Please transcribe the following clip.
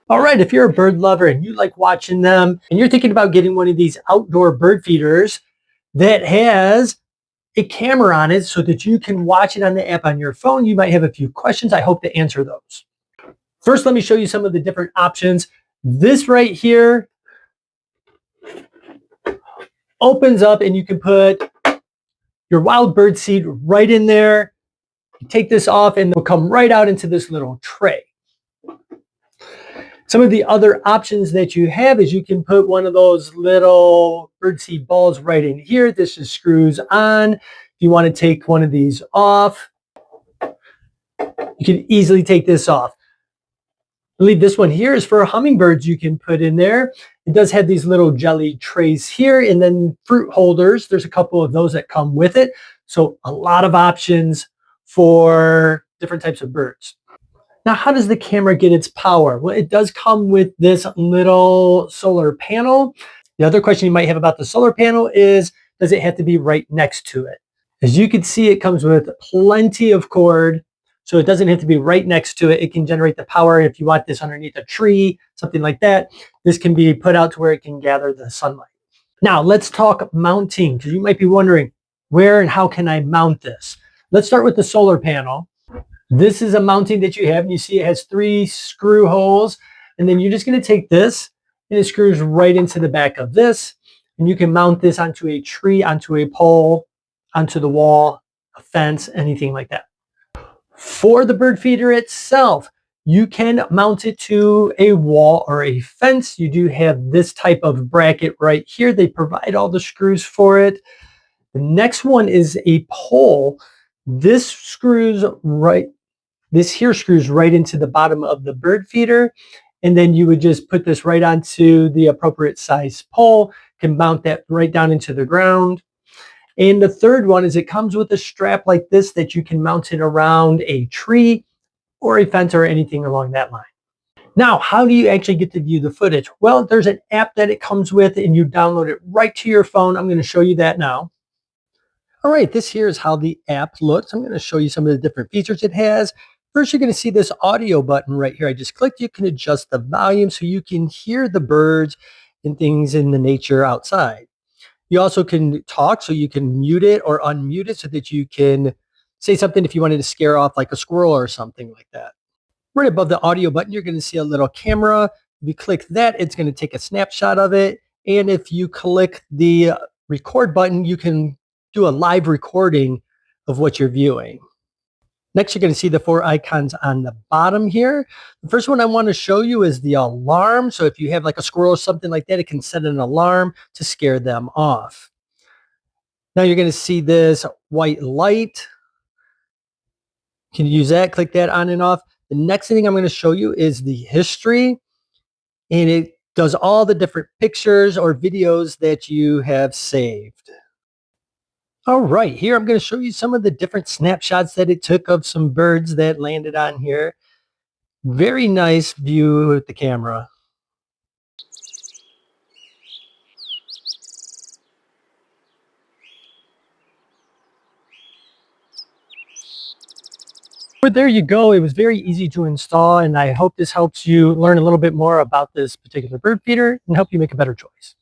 All right, if you're a bird lover and you like watching them and you're thinking about getting one of these outdoor bird feeders that has a camera on it so that you can watch it on the app on your phone, you might have a few questions. I hope to answer those. First, let me show you some of the different options. This right here opens up and you can put your wild bird seed right in there. You take this off and it'll come right out into this little tray. Some of the other options that you have is you can put one of those little birdseed balls right in here. This just screws on. If you want to take one of these off, you can easily take this off. I believe this one here is for hummingbirds you can put in there. It does have these little jelly trays here and then fruit holders. There's a couple of those that come with it. So a lot of options for different types of birds. Now, how does the camera get its power? Well, it does come with this little solar panel. The other question you might have about the solar panel is, does it have to be right next to it? As you can see, it comes with plenty of cord, so it doesn't have to be right next to it. It can generate the power. If you want this underneath a tree, something like that, this can be put out to where it can gather the sunlight. Now, let's talk mounting, because you might be wondering, where and how can I mount this? Let's start with the solar panel. This is a mounting that you have, and you see it has 3 screw holes, and then you're just going to take this and it screws right into the back of this, and you can mount this onto a tree, onto a pole, onto the wall, a fence, anything like that. For the bird feeder itself, you can mount it to a wall or a fence. You do have this type of bracket right here. They provide all the screws for it. The next one is a pole. This here screws right into the bottom of the bird feeder, and then you would just put this right onto the appropriate size pole, can mount that right down into the ground. And the third one is it comes with a strap like this that you can mount it around a tree or a fence or anything along that line. Now, how do you actually get to view the footage? Well, there's an app that it comes with and you download it right to your phone. I'm going to show you that now. All right, this here is how the app looks. I'm going to show you some of the different features it has. First, you're going to see this audio button right here. I just clicked. You can adjust the volume so you can hear the birds and things in the nature outside. You also can talk, so you can mute it or unmute it so that you can say something if you wanted to scare off like a squirrel or something like that. Right above the audio button, you're going to see a little camera. If you click that, it's going to take a snapshot of it. And if you click the record button, you can do a live recording of what you're viewing. Next, you're going to see the 4 icons on the bottom here. The first one I want to show you is the alarm. So if you have like a squirrel or something like that, it can set an alarm to scare them off. Now you're going to see this white light. You can use that, click that on and off. The next thing I'm going to show you is the history, and it does all the different pictures or videos that you have saved. All right, here I'm going to show you some of the different snapshots that it took of some birds that landed on here. Very nice view with the camera. But there you go. It was very easy to install, and I hope this helps you learn a little bit more about this particular bird feeder and help you make a better choice.